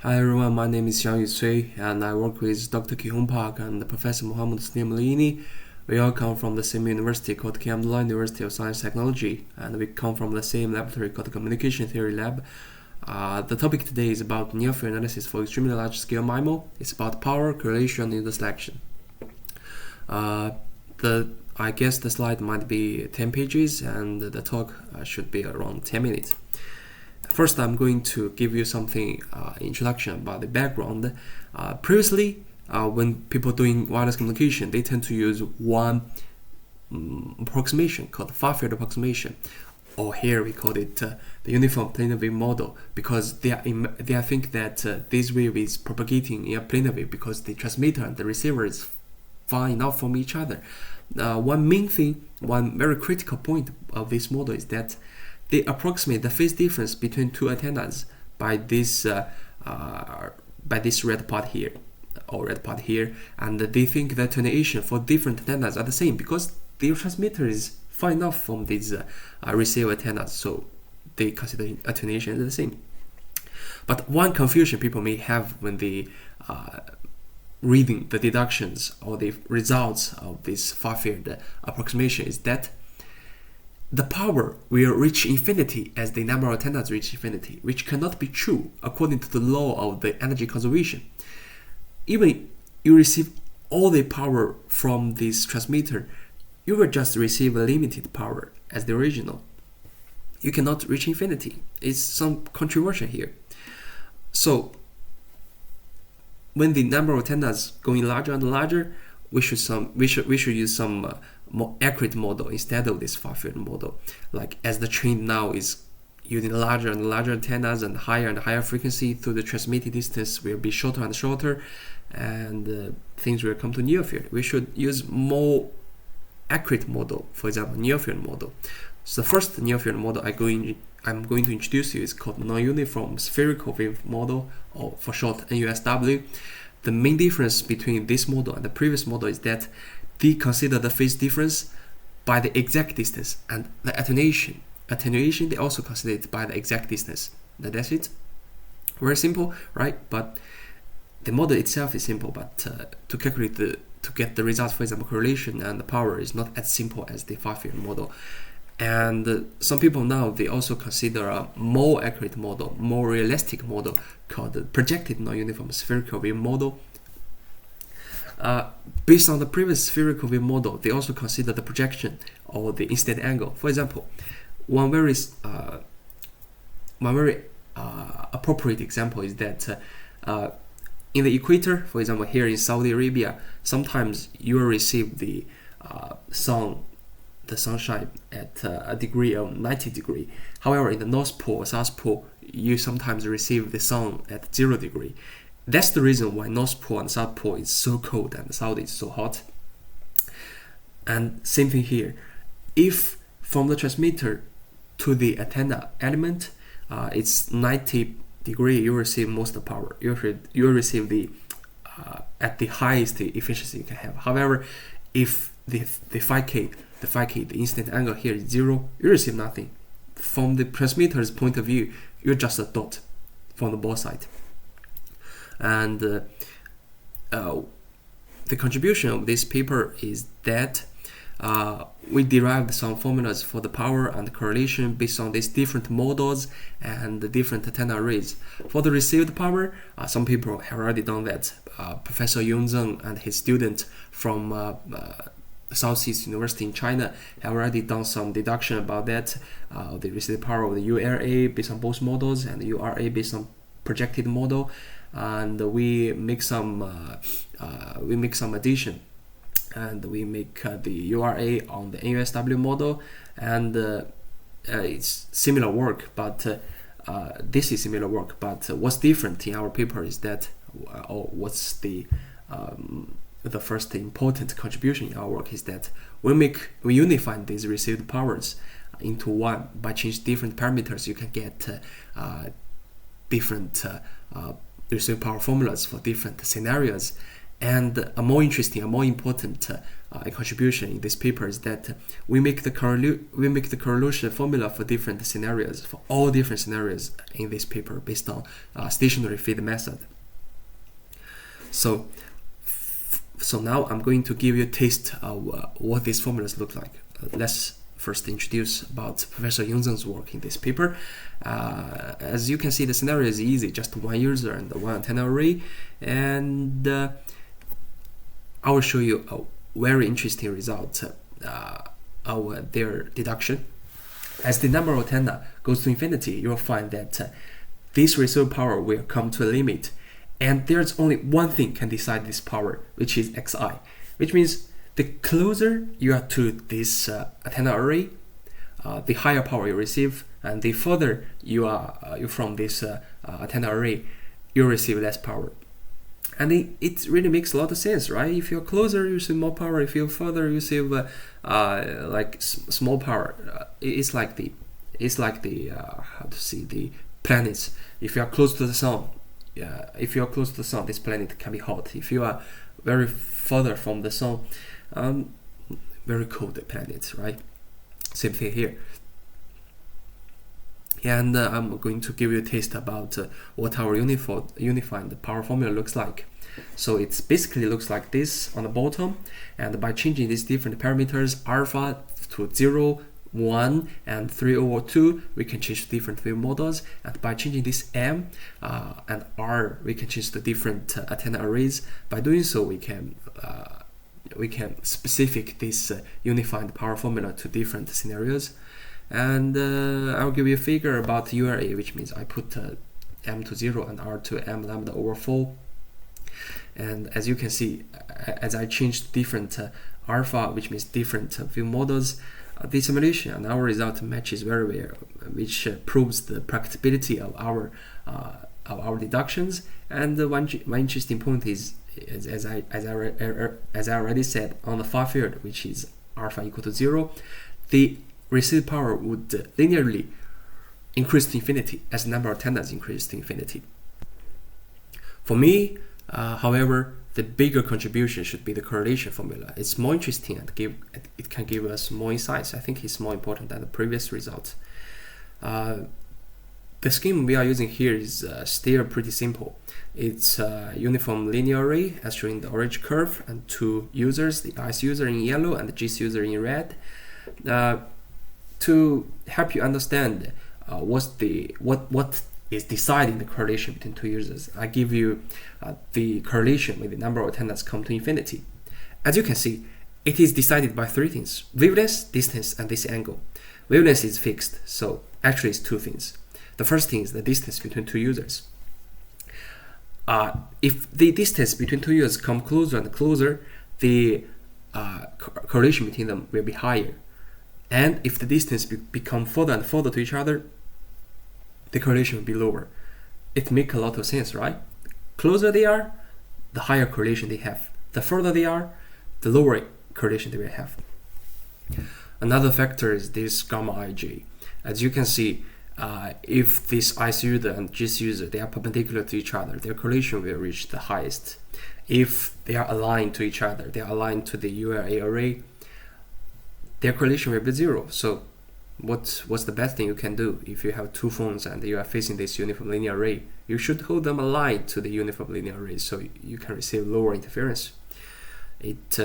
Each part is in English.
Hi everyone, my name is Xiangyu Cui and I work with Dr. Ki-Hong Park and Professor Mohammad Snemalini. We all come from the same university called K Abdullah University of Science and Technology, and we come from the same laboratory called Communication Theory Lab. The topic today is about near-field analysis for extremely large-scale MIMO. It's about power, correlation, and user selection. I guess the slide might be 10 pages and the talk should be around 10 minutes. First, I'm going to give you something introduction about the background. Previously, when people doing wireless communication, they tend to use one approximation called far-field approximation, or here we call it the uniform planar wave model, because they think that this wave is propagating in a planar wave because the transmitter and the receiver is far enough from each other. One very critical point of this model is that they approximate the phase difference between two antennas by this red part here, and they think the attenuation for different antennas are the same because the transmitter is far enough from these receiver antennas, so they consider attenuation as the same. But one confusion people may have when they reading the deductions or the results of this far-field approximation is that the power will reach infinity as the number of antennas reach infinity, which cannot be true according to the law of the energy conservation. Even you receive all the power from this transmitter, you will just receive a limited power as the original. You cannot reach infinity. It's some controversy here. So when the number of antennas going larger and larger, we should use some more accurate model instead of this far-field model. Like as the trend now is using larger and larger antennas and higher frequency, through the transmitted distance will be shorter and shorter, and things will come to near field. We should use more accurate model, for example, near field model. So the first near field model I'm going to introduce you is called non-uniform spherical wave model, or for short NUSW. The main difference between this model and the previous model is that they consider the phase difference by the exact distance, and the attenuation they also consider it by the exact distance. That's it. Very simple, right? But the model itself is simple, but to get the results, for example, correlation and the power, is not as simple as the far-field model. And some people now, they also consider a more accurate model, more realistic model called the projected non-uniform spherical wave model. Based on the previous spherical wave model, they also consider the projection or the incident angle. For example, one very appropriate example is that in the equator, for example, here in Saudi Arabia, sometimes you will receive the sunshine at a degree of 90 degrees. However, in the North Pole or South Pole, you sometimes receive the sun at 0 degrees. That's the reason why North Pole and South Pole is so cold and Saudi is so hot. And same thing here. If from the transmitter to the antenna element, it's 90 degrees, you receive most of the power. You will receive the at the highest efficiency you can have. However, if the 5K, the incident angle here is 0, you receive nothing. From the transmitter's point of view, you're just a dot from the both sides. And the contribution of this paper is that we derived some formulas for the power and correlation based on these different models and the different antenna arrays. For the received power, some people have already done that. Professor Yong Zheng and his student from Southeast University in China have already done some deduction about that. The received power of the URA based on both models and the URA based on projected model, and we make some addition, and we make the URA on the NUSW model, and it's similar work, but this is similar work, but what's different in our paper is that, what's the first important contribution in our work is that we unify these received powers into one. By changing different parameters, you can get different received power formulas for different scenarios, And a more interesting, a more important contribution in this paper is that we make the correlation formula for different scenarios, for all different scenarios in this paper based on stationary feed method. So now I'm going to give you a taste of what these formulas look like. Let's first introduce about Professor Yongzheng's work in this paper. As you can see, the scenario is easy, just one user and one antenna array, and I will show you a very interesting result of their deduction. As the number of antenna goes to infinity, you will find that this receive power will come to a limit, and there's only one thing can decide this power, which is xi, which means the closer you are to this antenna array, the higher power you receive, and the further you are from this antenna array, you receive less power. And it really makes a lot of sense, right? If you're closer, you receive more power. If you're further, you receive like small power. It's like the how to see the planets. If you are close to the sun, this planet can be hot. If you are very further from the sun, very cold planet, right? Same thing here. And I'm going to give you a taste about what our unified power formula looks like. So it basically looks like this on the bottom, and by changing these different parameters, alpha to 0, 1, and 3 over 2, we can change different wave models, and by changing this M and R, we can change the different antenna arrays. By doing so, we can specific this unified power formula to different scenarios. And I'll give you a figure about URA, which means I put M to 0 and R to M lambda over 4. And as you can see, as I changed different alpha, which means different view models, the simulation and our result matches very well, which proves the practicability of our deductions. And one interesting point is, as I already said, on the far field, which is alpha equal to 0, the received power would linearly increase to infinity as the number of antennas increases to infinity. For me, however, the bigger contribution should be the correlation formula. It's more interesting and it can give us more insights. I think it's more important than the previous result. The scheme we are using here is still pretty simple. It's a uniform linear array as shown in the orange curve, and two users, the IC user in yellow and the GC user in red. To help you understand what is deciding the correlation between two users, I give you the correlation with the number of antennas come to infinity. As you can see, it is decided by three things: wavelength, distance, and this angle. Wavelength is fixed, so actually it's two things. The first thing is the distance between two users. If the distance between two users come closer and closer, the correlation between them will be higher. And if the distance become further and further to each other, the correlation will be lower. It makes a lot of sense, right? Closer they are, the higher correlation they have. The further they are, the lower correlation they will have. Another factor is this gamma ij. As you can see, if this IC user and GC user, they are perpendicular to each other, their correlation will reach the highest. If they are aligned to each other, they are aligned to the URA array, their correlation will be 0. So what's the best thing you can do if you have two phones and you are facing this uniform linear array? You should hold them aligned to the uniform linear array so you can receive lower interference. It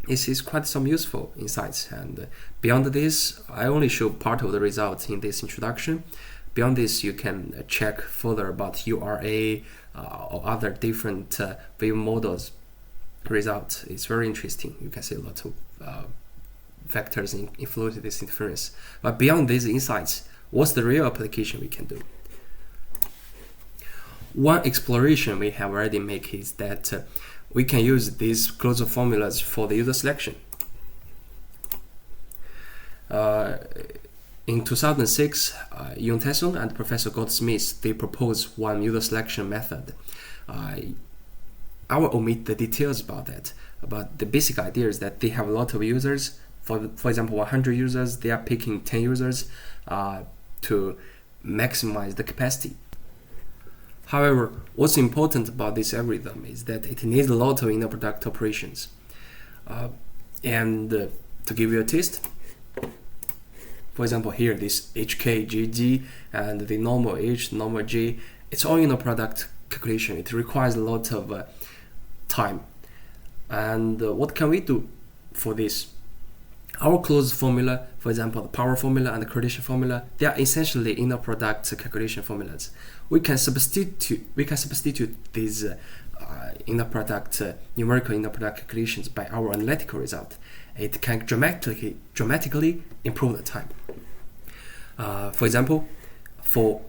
is quite some useful insights, and beyond this, I only show part of the results in this introduction. Beyond this, you can check further about URA or other different wave models. Result is very interesting. You can see a lot of factors influence this interference. But beyond these insights, what's the real application we can do? One exploration we have already made is that we can use these closure formulas for the user selection. In 2006, Yong Taesung and Professor Goldsmith, they proposed one user selection method. I will omit the details about that, but the basic idea is that they have a lot of users. For example, 100 users, they are picking 10 users to maximize the capacity. However, what's important about this algorithm is that it needs a lot of inner product operations. To give you a taste, for example, here this HK, GG, and the normal H, normal G, it's all inner product calculation. It requires a lot of time. And what can we do for this? Our closed formula, for example, the power formula and the correlation formula, they are essentially inner product calculation formulas. We can substitute these numerical inner product calculations by our analytical result. It can dramatically improve the time. For example, for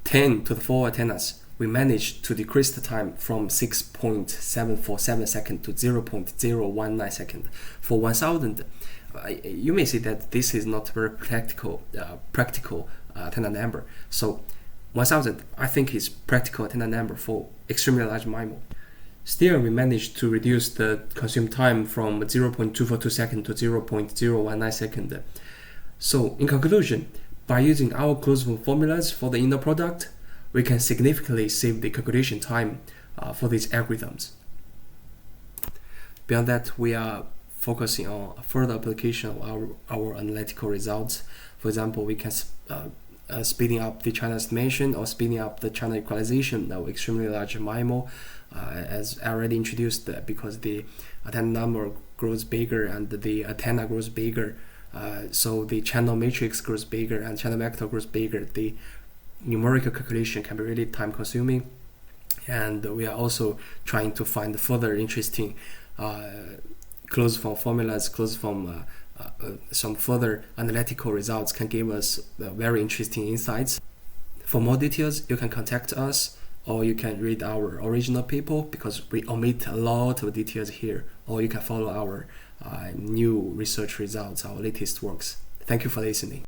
10 to the 4 antennas, we managed to decrease the time from 6.747 seconds to 0.019 seconds. For 1000, you may say that this is not very practical antenna number. So 1000, I think, is practical antenna number for extremely large MIMO. Still, we managed to reduce the consumed time from 0.242 seconds to 0.019 seconds. So, in conclusion, by using our closed form formulas for the inner product, we can significantly save the calculation time for these algorithms. Beyond that, we are focusing on further application of our analytical results. For example, we can speeding up the channel estimation or speeding up the channel equalization of extremely large MIMO, as I already introduced, because the antenna number grows bigger and the antenna grows bigger, so the channel matrix grows bigger and channel vector grows bigger. The numerical calculation can be really time consuming, and we are also trying to find further interesting closed form formulas, some further analytical results can give us very interesting insights. For more details, you can contact us, or you can read our original paper, because we omit a lot of details here, or you can follow our new research results, our latest works. Thank you for listening.